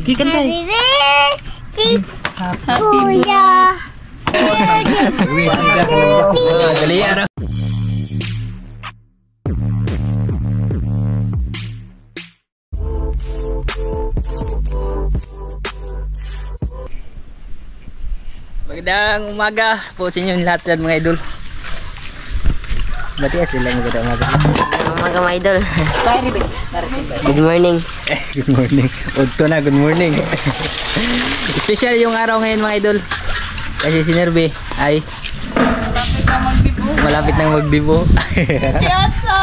Kikantay. Kuya. Dali araw. Magandang umaga po sa inyo lahat yan mga idol. Bati sila magandang umaga. Umaga mga idol. Good morning. Good morning. Udto na, good morning. Special yung araw ngayon mga idol. Kasi si Nerbe ay malapit nang magbibo. Si Otso.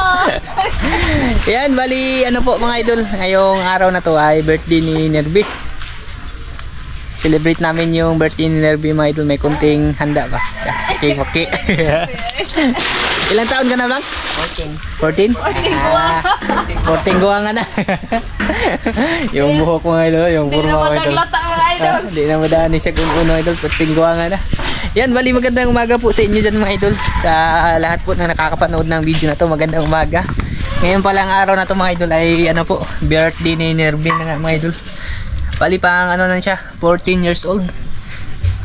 Yan, bali ano po mga idol. Ngayong araw na to ay birthday ni Nerbe. Celebrate namin yung birthday ni Nerbe mga idol. May kunting handa ba? Okay. Ilang taon ka na lang? 14. 14 guwa nga na. Yung buhok mga idol, yung burma mga idol. Hindi na madaan siya kung uno idol. 14 guwa nga na. Yan, bali magandang umaga po sa inyo dyan mga idol. Sa lahat po na nakakapanood ng video na to, magandang umaga. Ngayon palang araw na to mga idol ay ano po, birthday ni Nerbe na nga mga idol. Bali pang ano na siya, 14 years old.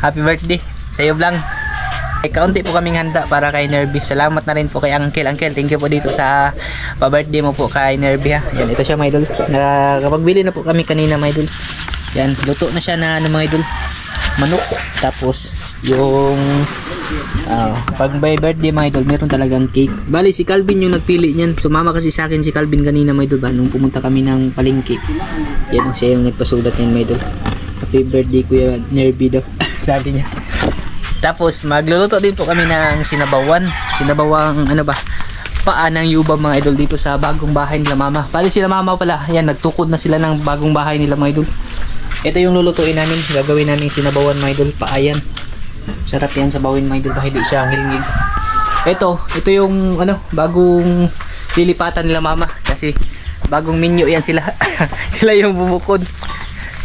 Happy birthday sa iyo lang. Kaunti po kaming handa para kay Nerbe. Salamat na rin po kay Uncle. Thank you po dito sa pa-birthday mo po kay Nerbe ha. Yan, ito siya mga idol. Nakapagbili na po kami kanina mga idol. Yan, luto na siya na ano mga idol, manok. Tapos yung pag by birthday mga idol, meron talagang cake. Bali si Calvin yung nagpili niyan. Sumama kasi sa akin si Calvin kanina mga idol ba, nung pumunta kami ng palengke. Yan, siya yung nagpasulat niyan mga idol. Happy birthday Kuya Nerbe daw. Sabi niya. Tapos magluluto din po kami ng sinabawang ano ba, paa ng yubab mga idol dito sa bagong bahay nila mama. Bali sila mama pala, yan, nagtukod na sila ng bagong bahay nila mga idol. Ito yung lulutuin namin, gagawin namin sinabawan mga idol, paa yan. Sarap yan sa bawin mga idol, bahit di siya ngilingil. Ito yung ano, bagong lilipatan nila mama kasi bagong menu yan sila. Sila yung bumukod.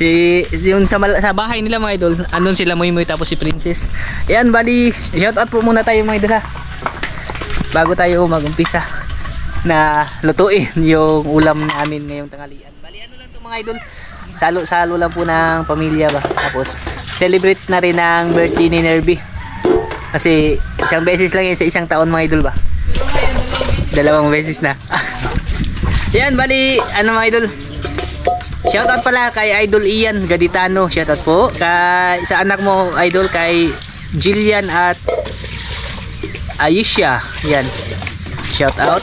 Yung sa bahay nila mga idol, andun sila Moy tapos si Princess. Ayan, bali shout out po muna tayo mga idol ha, bago tayo magumpisa na lutuin yung ulam namin ngayong tanghalian. Bali ano lang to mga idol, salo lang po ng pamilya ba. Tapos celebrate na rin ang birthday ni Nerbe kasi isang beses lang yan sa isang taon mga idol ba, dalawang beses na. Ayan, bali ano mga idol, shoutout pala kay Idol Ian Gaditano. Shoutout po kay sa anak mo idol, kay Jillian at Aisha. Yan, shoutout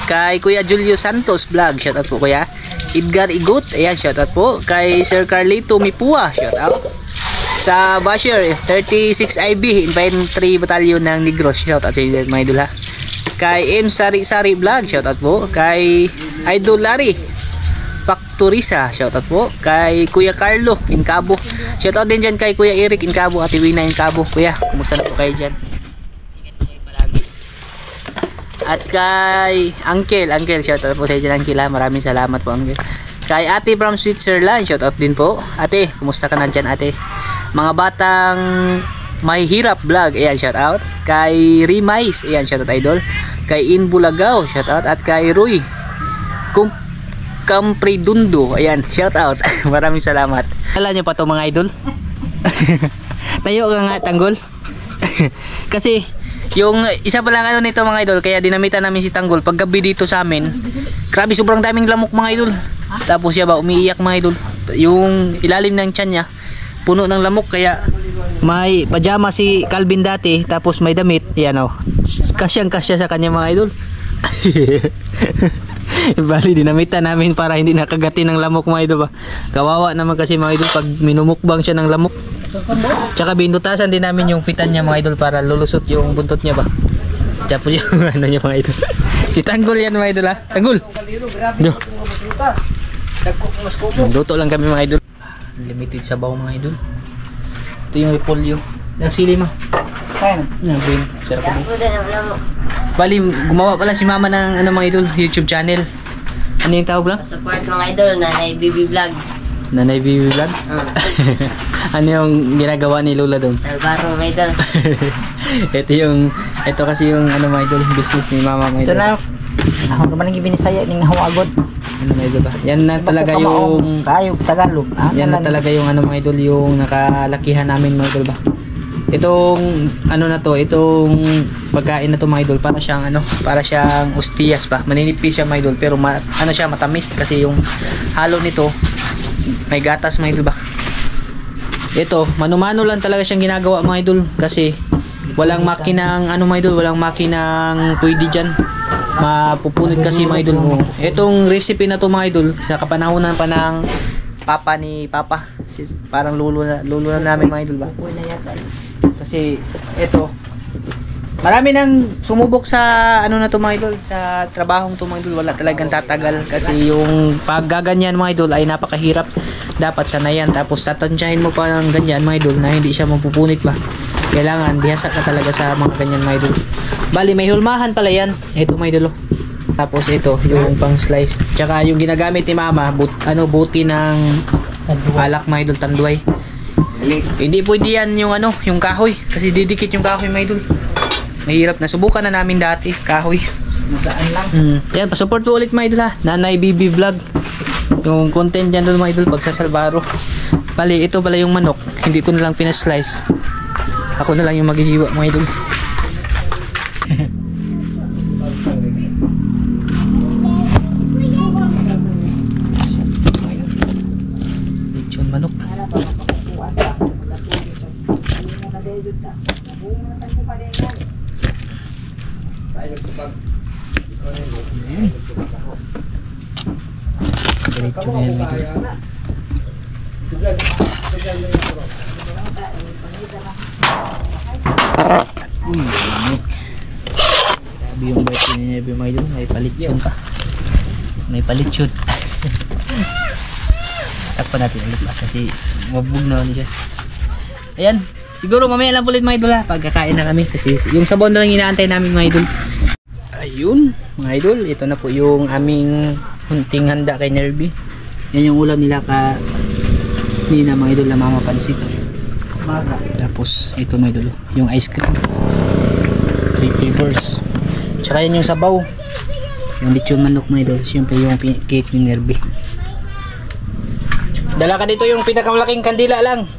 kay Kuya Julio Santos Vlog. Shoutout po Kuya Edgar Igot. Ayan, shoutout po kay Sir Carlito Mipua. Shoutout sa Basher 36 IB Infantry Battalion ng Negros. Shoutout sa inyo mga idol ha. Kay M Sari Vlog. Shoutout po kay Idol Larry Factorisa, shoutout po kay Kuya Carlo Incabo. Shoutout din dyan kay Kuya Eric Incabo at Iwina Incabo. Kuya, kumusta na po kayo dyan? At kay Uncle, shoutout po sa dyan Uncle ha. Maraming salamat po Uncle. Kay Ate from Switzerland, shoutout din po. Ate, kumusta ka na dyan ate? Mga batang Mahihirap Vlog, ayan, shoutout. Kay Rimais, ayan, shoutout idol. Kay Inbulagaw, shoutout. At kay Roy Kampridundo, ayan, shout out. Maraming salamat. Alam nyo pa to mga idol. Tayo ka nga Tanggol. Kasi yung isa pa lang ano nito mga idol, kaya dinamitan namin si Tanggol pag gabi dito sa amin. Grabe, sobrang daming lamok mga idol. Tapos siya ba umiiyak mga idol, yung ilalim ng tiyan niya puno ng lamok, kaya may pajama si Calvin dati, tapos may damit, yan o, kasyang kasya sa kanya mga idol. Bali dinamitan namin para hindi nakagati ng lamok mga idol ba. Kawawa naman kasi mga idol pag minumukbang siya ng lamok. Tsaka binutasan din namin yung fitan niya mga idol para lulusot yung buntot niya ba. Tapos yung ano niya mga idol. Si Tanggol yan mga idol ha. Tanggol. Luto lang kami mga idol. Limited sabaw mga idol. Ito yung repolyo. Ang sili mo. Kain. Yung green. Sarap po. Bali, gumawa pala si mama ng ano mga idol, YouTube channel. Ano yung tawag lang? Support mga idol, Nanay Bibi Vlog. Nanay Bibi Vlog? Ano yung ginagawa ni Lola doon? Salbaro mga idol. Ito kasi yung ano mga idol, business ni mama mga idol. Ito na, ako naman ang gibinisaya ning hawagod. Ano mga idol ba? Yan na talaga yung Kayog Tagalog. yan na talaga yung ano mga idol, yung nakalakihan namin mga idol ba. Itong ano na to, itong pagkain na to mga idol, para siyang ano, para siyang ostiyas ba. Maninipis siya mga idol, pero ano siya, matamis kasi yung halo nito may gatas mga idol ba. Ito, mano-mano lang talaga siyang ginagawa mga idol kasi walang makinang ano mga idol, walang makinang pwede diyan. Mapupunit kasi mga idol mo. Itong recipe na to mga idol, sa kapanahonan pa ng papa ni papa. Parang lulo na namin mga idol ba. Kasi ito, marami nang sumubok sa ano na to mga idol, sa trabahong to mga idol, wala talagang tatagal kasi yung paggaganyan mga idol ay napakahirap. Dapat sanayan, tapos tatansyahin mo pa ng ganyan mga idol na hindi siya mapupunit ba. Kailangan bihasa ka talaga sa mga ganyan mga idol. Bali may hulmahan pala yan. Ito mga idol. Tapos ito yung pang slice. Tsaka yung ginagamit ni mama, buti ng alak mga idol, tanduay. Hindi pwede yan yung ano, yung kahoy. Kasi didikit yung kahoy mga idol. Mahirap na. Subukan na namin dati, kahoy. Magaan lang. Yan, pasupport po ulit mga idol ha. Nanay BB Vlog. Yung content dyan doon mga idol, pagsasalbaro. Bali, ito pala yung manok. Hindi ko na lang pinaslice. Ako na lang yung maghihiwa mga idol. Lechon manok. Lechon na yan mga idol. Uy, manok. Sabi yung bite ni Nebe mga idol, may palitsyon pa. May palitsyon. Takpan natin ulit ba kasi mabug na siya. Ayan, siguro mamaya lang ulit mga idol ha, pagkakain na kami kasi yung sabaw na lang inaantay namin mga idol. Ayun mga idol, ito na po yung aming hunting handa kay Nerby. Yan yung ulam nila nina mga idol na mama pansit. Tapos ito mga idol, yung ice cream, 3 flavors. Tsaka yan yung sabaw, yung lechon manok mga idol. Siyempre yung cake ni Nerby. Dala ka dito yung pinakamalaking kandila lang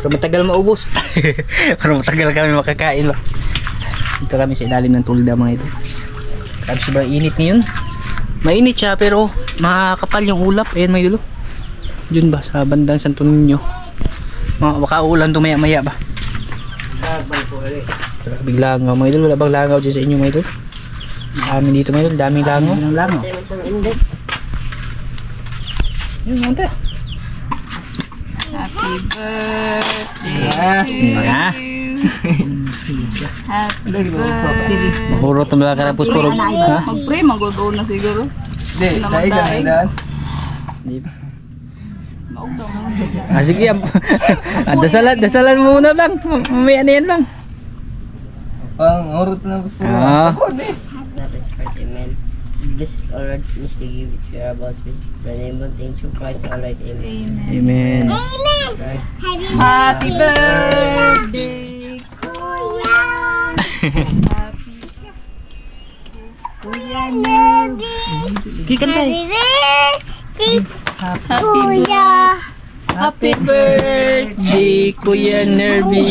para matagal maubos. Para matagal kami makakain ba. Dito kami sa ilalim ng tulda mga idol. Grabe sobrang init ngayon. Mainit siya pero makakapal yung ulap. Ayan mga idol, dun ba sa bandang Santo Niño. Baka ulan tumaya maya ba. Biglang langaw mga idol. Wala bang langaw dyan sa inyo mga idol? Dami dito mga idol. Daming langaw. Yun mga. Happy birthday to you. Happy birthday. Mahurot na mga karapos puro. Ha? Mag-pray, mag-go na siguro. Hindi, tayo ka na daan. Sige. Dasalan mo muna lang. Mamaya na yan lang. Mahurot na puro. Amen. This is all right, Mr. Give it fear about this. The name of thank you, Christ, all right, amen. Amen. Happy birthday, Kuya. Happy Kuya Nerby. Kuya. Happy birthday, Kuya Nerby.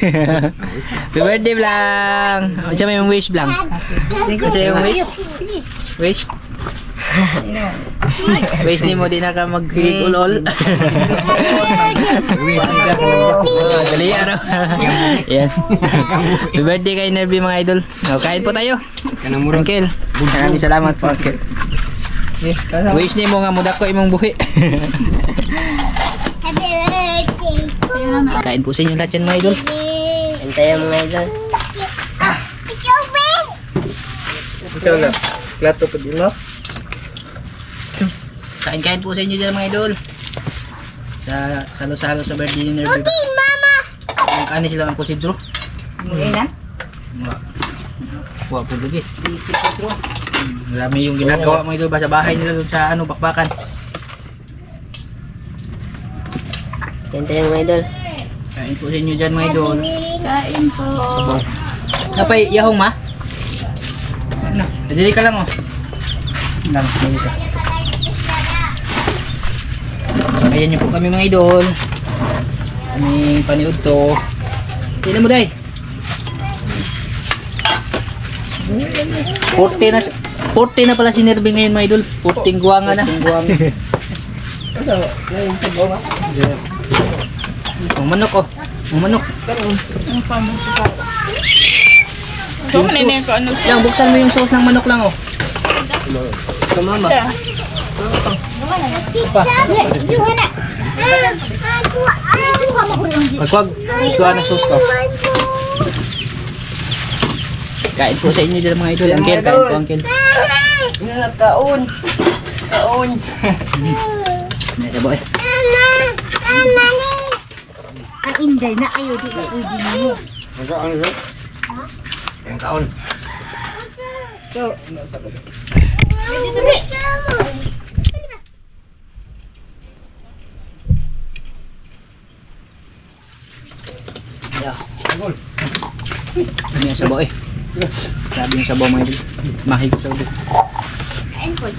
Happy birthday, Blang. Ano siya may wish, Blang? Kasi yung wish? Wish? Wish ni mo di na ka mag-ulol. Dali ano? Yan. Happy birthday kay Nerby mga idol. Kain po tayo. Uncle, maraming salamat po, Uncle. Wish ni mo nga mudak ko imong buhi. Kain po sa inyo lahat yan mga idol. Antayo mga idol. Ikaw na. Plato pa din mo? Kain po sa inyo dyan mga idol. Salo-salo sa birthday ni Nerby. Ang kanin sila ang posidro. Kuha po lagi. Marami yung ginagawa mga idol ba sa bahay nila doon sa ano, bakbakan. Antayo mga idol. Kain po sa inyo dyan mga idol. Kain po. Napay, yahong ma? Ano? Nadili ka lang oh. Lang, dito. So, ayan niyo po kami mga idol. Kami paniod to. Tignan mo day. 40 na pala si Nervin ngayon mga idol. 40 guwanga na. 40 guwanga. Ang manok oh. Ang manok. Ang pamuti ka. So, maninin ko ano siya. Lang, buksan mo yung sauce ng manok lang oh. Mama. Pagwag, gusto na sauce ko. Kain po sa inyo dyan mga idol. Angkel, kain po angkel. Inanap kaon. Kaon. May boy. Ang inday na ayo di ka pwede mo. Magkaan rin. Ang kaon. Ano yung sabaw eh. Grabe yung sabaw mga idol. Mahigit sa ulit. Kain po.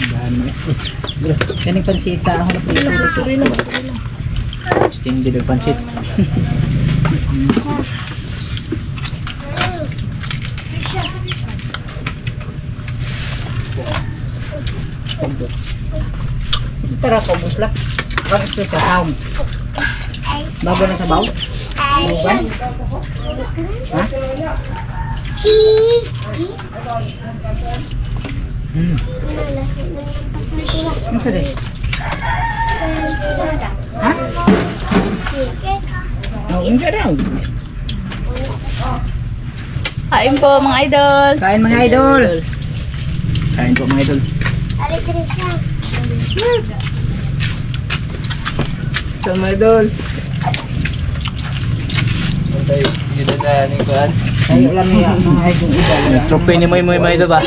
Bahan mo eh. Kaning pansita ako na pala. Sorry lang. Extended ang pansit. Tara ko busla. Bakit ito sa sound? Bago na sabaw? Bukan? Ha? Ano sa des? Ha? Oh, hindi raw. Kain po mga idol. Kain mga idol. Kain po mga idol. Sama idol. Tayo, dito na ni Kuan. Tayo lang niya mga idol. Trope ni Moy Moy mga idol ba?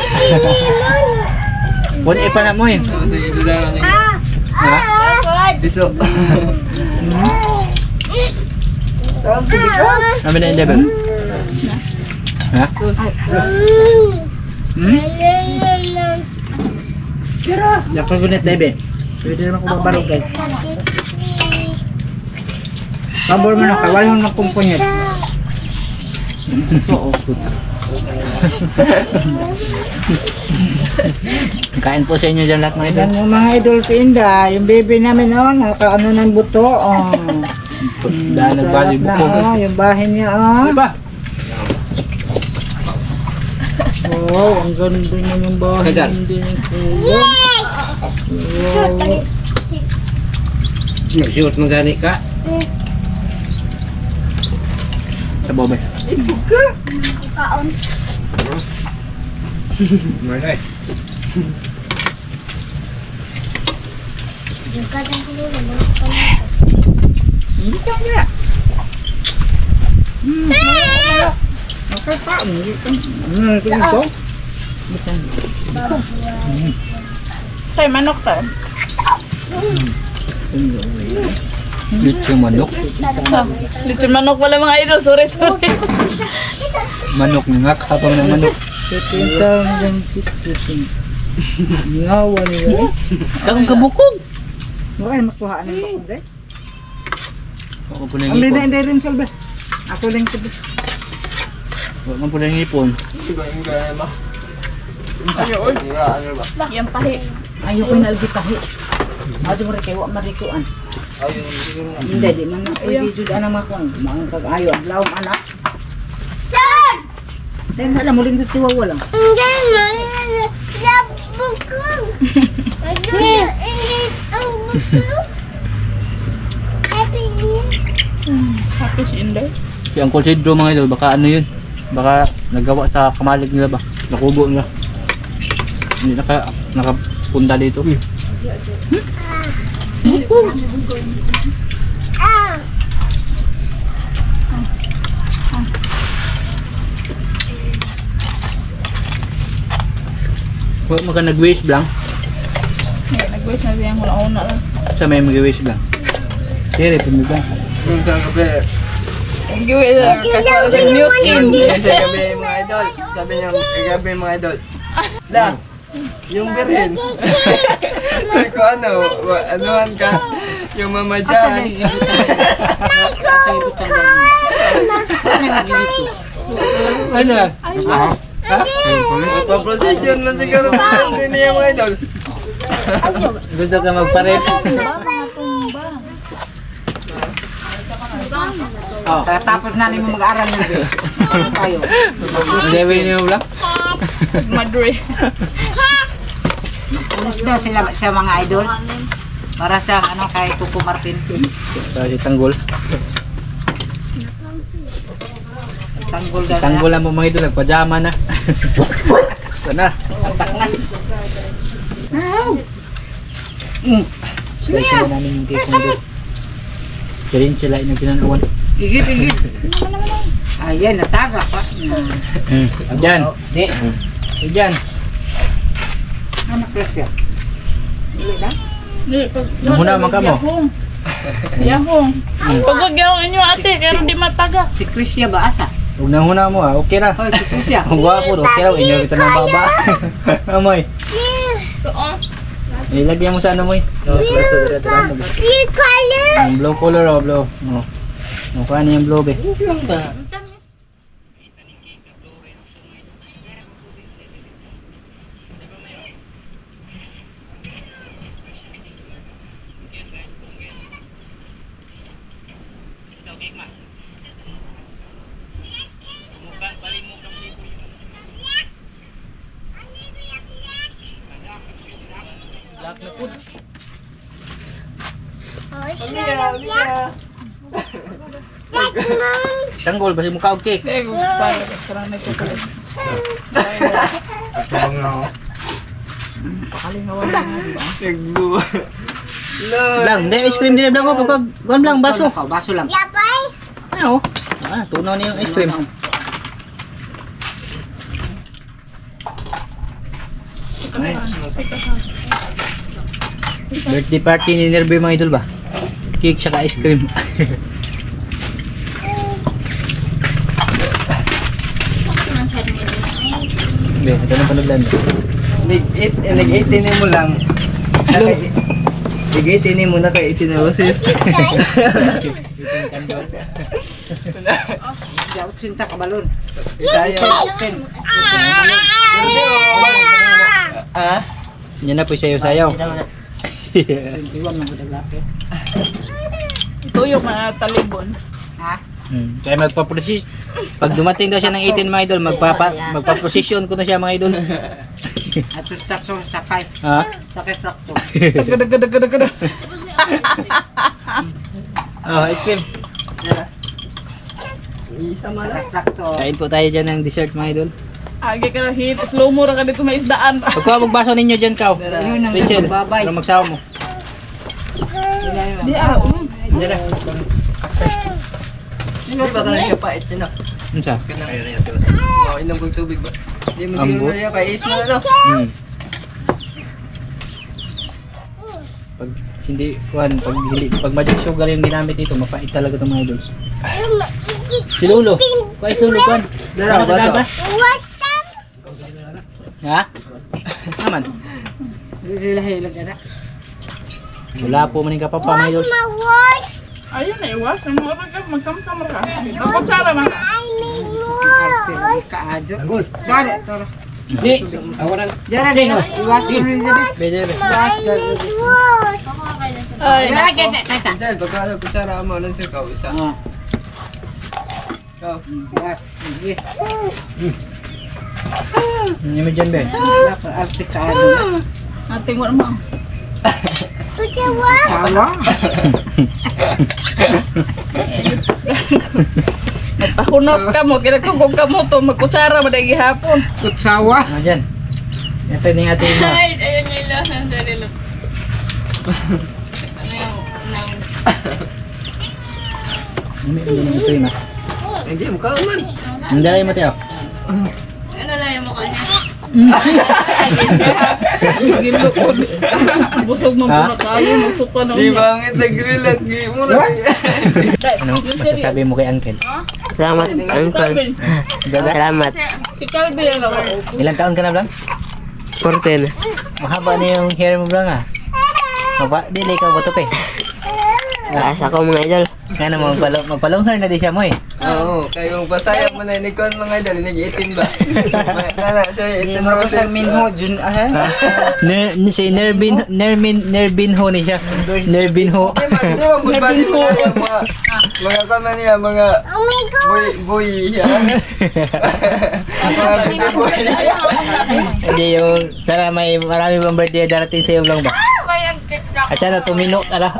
One pa na Moy. Dito na ni. Ha? Biso. Tawag ko ka. Kami na yung level. Ha? Dapat ko net debe. Pwede naman ko mabarog kay. Pabor mo na kawal mo na kumpunyet. Oo. Kain po sa inyo dyan lahat mga idol. Yan yung mga idol ko Inda, yung baby namin oh, nakaano ng buto oh. Dahil nagbali buko. Oh, yung bahay niya oh. Diba? Wow, ang ganda niya yung bahay. Kagat. Yes! Shoot magani ka. Sa bobe. Malay. Hindi ka niya. Okay pa, hindi ka. Ano ito? Tay, manok tayo. Lechon manok. Lechon manok pala mga idol. Sorry. Manok nga kapang ng manok. Tutintang yung tutintang. Ngawa niya. Kang kabukog. Okay, makuhaan ng bakong day. Ako po na Ang ngipon. hindi rin salba. Ako lang sabi. Ako po na ngipon. Diba yung kaya ma? Ayun. Ano ba? Yan pahi. Ayoko na algitahi. Ado mo rin kayo, marikuan. Ayun, siguro na. Hindi, di man na. Hindi jud ana makuan. Mga kag-ayo, adlawom anak. Dahil alam mo rin doon si Wawa lang. Happy si Inday. Si Uncle Sidro mga idol, baka ano yun? Baka nagawa sa kamalig nila ba? Nakubo nila. Hindi nakapunta dito. Huwag mo ka nag-wish lang. Nag-wish na siyang una-una lang. Sa may mag-wish lang. Siri, pumibang. Yung sa gabi. Nag-wish na. New skin. Yung sa gabi mga idol. Sabi niya, igabi mga idol. La, yung birin. Kung ano, anuhan ka, yung mama dyan. Ano? Ha? Pa-procession man siguro din niya mga idol. Gusto ka magparin? Oh. Tapos na mo mag-aral ng bes. Tayo. Gawin niyo lang? Madre. Pulis daw sila sa mga idol. Para sa ano kay Coco Martin. Para si Tanggol. Tanggol daw. Tanggol lang mo mga idol, nagpajama na. Ito na. Atak na. Slice na namin yung cake mga idol. Kirin sila yung pinanawan. Igit, igit. Ayan, nataga pa. Diyan. Di. Diyan. Ano presya? Dili na? Di, Muna man ka mo. Yahong. Pagod yahong inyo ate, pero di mataga. Si Krisya ba asa? Huwag na huna mo okay na. Hoy, si Krisya. Ang gwapo, okay na. Inyo ito ng baba. Amoy. Oo. Ilagyan mo sa ano mo eh. Yung blue color o blue. Oh. Mukha niya yung blue be. Black na food. Tanggol, basi mukha og cake. Di, parang may kukulit. Nagbuwa. Lang, hindi ice cream din daw ko pag kuan lang baso. Baso lang. Ano? Ah, tunaw niya yung ice cream. Birthday party ni Nerbe mga idol ba? Cake tsaka ice cream. Be, ito na panaglan. Nag-18 mo lang. Nag-18 mo na kay 18 roses. Yaut cinta ka balon. Tayo. Ah? Yan na po sayaw-sayaw. Iwan mo gud laki. Ito yung mga talibon. Ha? Kaya magpa-process. Pag dumating daw siya ng 18 mga idol, magpa-procession ko na siya mga idol. At sakso sakay. Ha? Sakay sakso. Gada. Oh, ice cream. Sakay sakto. Kain po tayo dyan ng dessert mga idol. Agi ka na hit. Slow mo ra ka dito may isdaan. Pagkuha magbaso ninyo dyan, Kao. Yun ang Rachel, babay. para magsawa mo. Di Diyan na. Sino ba ka na pait na? Ano sa? Inom kong tubig ba? Hindi mo Ambo? siguro na kay is na ano? Pag hindi, pag magic sugar yung ginamit dito, mapait talaga itong mga idol. Si Lolo. Kuha si Lolo, kuhan. Dara, Ano baso. ka? Ha? Naman. Hilag na. Wala po maning kapapa mga idol. ayun na iwas. Ang mga ka magkamkamar ka. Ako tsara man. Kaado. Nagul. Dali, tara. Di. Ako na. Dara din oh. Iwas mo rin dali. Bede, bede. Ay, nako. Dahil pagkala kutsara mo lang siya ikaw isa. Ah. Ikaw. Iwas. Sige. Yung dyan, be. Arte kaado. Ating wala mo. Sawa. Nagpahunos ka mo. Kinagkugog ka mo to. Magkutsara ba na gihapon. Kutsawa. Ano dyan? Ito yung ating mo. Ay, ayun nga lang. Dali lang. Ano yung... Ito yung mas. Hindi mo ka man. Ang dalay mo tayo. Ano lang yung mukha niya? Gilukod. Busog mo Ha? na kayo, magsuka na Di bangit nagrilag, di mo na. Anong masasabi mo kay Uncle? Salamat, Uncle. Salamat. Si Calvin lang ako. Ilang taon ka na, Blang? 14. Mahaba na yung hair mo, Blang, ah. Dili ka ba ito, pe? Taas ako mga idol. Nga na, magpalong hair na di siya mo, eh. Oo, kayo pasayang mo na ni Kon mga idol, nag-iitim ba? Kala siya Hindi itim mo ko process. sa minho, Jun, Si Nerbinho ni siya. Nerbinho. Di ba magbali mo na yung mga kama niya, mga boy. Mga boy. Hindi yung, sana marami bang birthday darating sa iyo, Blang ba? At sana tumino ka na.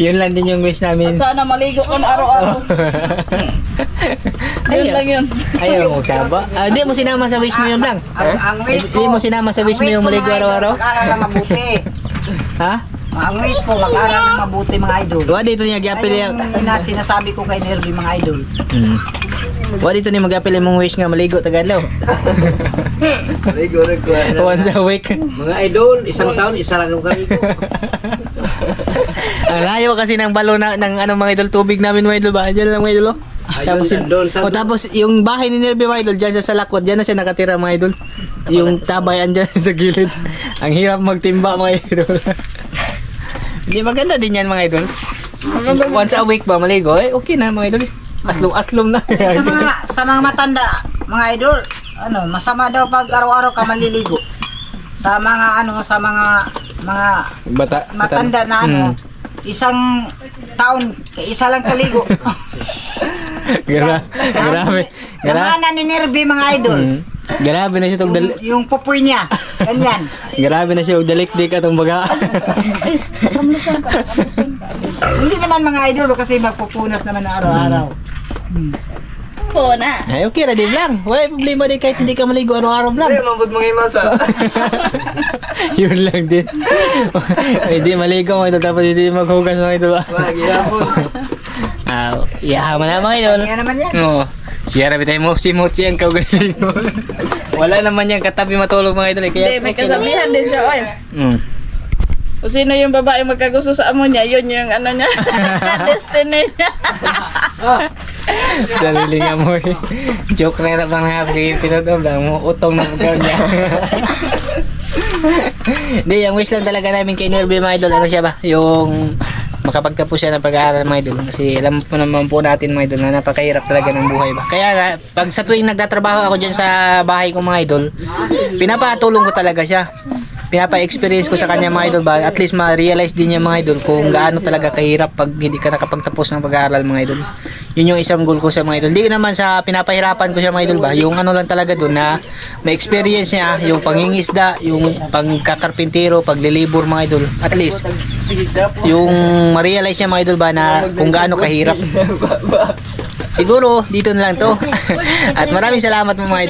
Yun lang din yung wish namin. Sana maligo ko na araw-araw. Yun lang yun. Ayaw mo saba. Hindi mo sinama sa wish mo yun, Blang. Ang wish Hindi mo sinama sa wish mo yung maligo araw-araw. Mag-aral na mabuti. Ha? Ang wish ko, mag-aral na mabuti mga idol. Wa dito niya gyapil Ay, yung sinasabi ko kay Nervy mga idol. Wa dito ni magyapil mong wish nga maligo tagadlaw. Ligo rin ko. Once a week. Mga idol, isang taon, isa lang ang kami ko. Ang layo kasi ng balo na ng ano mga idol tubig namin mga idol ba? Diyan lang mga idol. Tapos yung bahay ni Nervy mga idol diyan sa Salakwat, diyan na siya nakatira mga idol. Yung tabay andyan sa gilid. Ang hirap magtimba mga idol. Hindi maganda din yan mga idol. Once a week ba maligo? Eh okay na mga idol. Aslom-aslom na. Sa mga matanda, mga idol, masama daw pag araw-araw ka maliligo. Sa mga Bata. matanda na isang taon, isa lang kaligo. Grabe. Namana ni Nervy mga idol. Grabe na siya tong Yung pupoy niya, ganyan. Grabe na siya og dalik-dik atong baga. Hindi naman mga idol kasi magpupunas naman na araw-araw. Po na. Ay okay ra din lang. Wala problema din kahit hindi ka maligo araw-araw lang. Hindi, mabot mga imasa. Yun lang din. Hindi maligo mo ito tapos hindi maghugas mo ito ba? Wag, ihapon. Iyahaman na mga idol. Kaya naman yan. Oo. Siya rabi tayo mo si Mochi ang kaugaling. Wala naman yan katabi matulog mga idol. Kaya Hindi, may kasabihan din siya, oy. Kung sino yung babae magkagusto sa amo niya, yun yung ano niya. Destiny niya. Sarili nga mo eh. Joke na lang nga. Sige, pinatol lang mo. Utong na magaw niya. Hindi, yung wish lang talaga namin kay Nervy mga idol. Ano siya ba? Yung makapagtapos siya ng pag-aaral mga idol. Kasi alam po naman po natin mga idol na napakahirap talaga ng buhay ba. Kaya nga, pag sa tuwing nagtatrabaho ako dyan sa bahay ko mga idol, pinapatulong ko talaga siya. Pinapa-experience ko sa kanya mga idol ba, at least ma-realize din niya mga idol kung gaano talaga kahirap pag hindi ka nakapagtapos ng pag-aaral mga idol. Yun yung isang goal ko sa mga idol. Hindi naman sa pinapahirapan ko siya mga idol ba, yung ano lang talaga doon na ma-experience niya, yung pangingisda, yung pagkakarpintero, paglilibor mga idol. At least, yung ma-realize niya mga idol ba na kung gaano kahirap. Siguro, dito na lang to. At maraming salamat mga idol.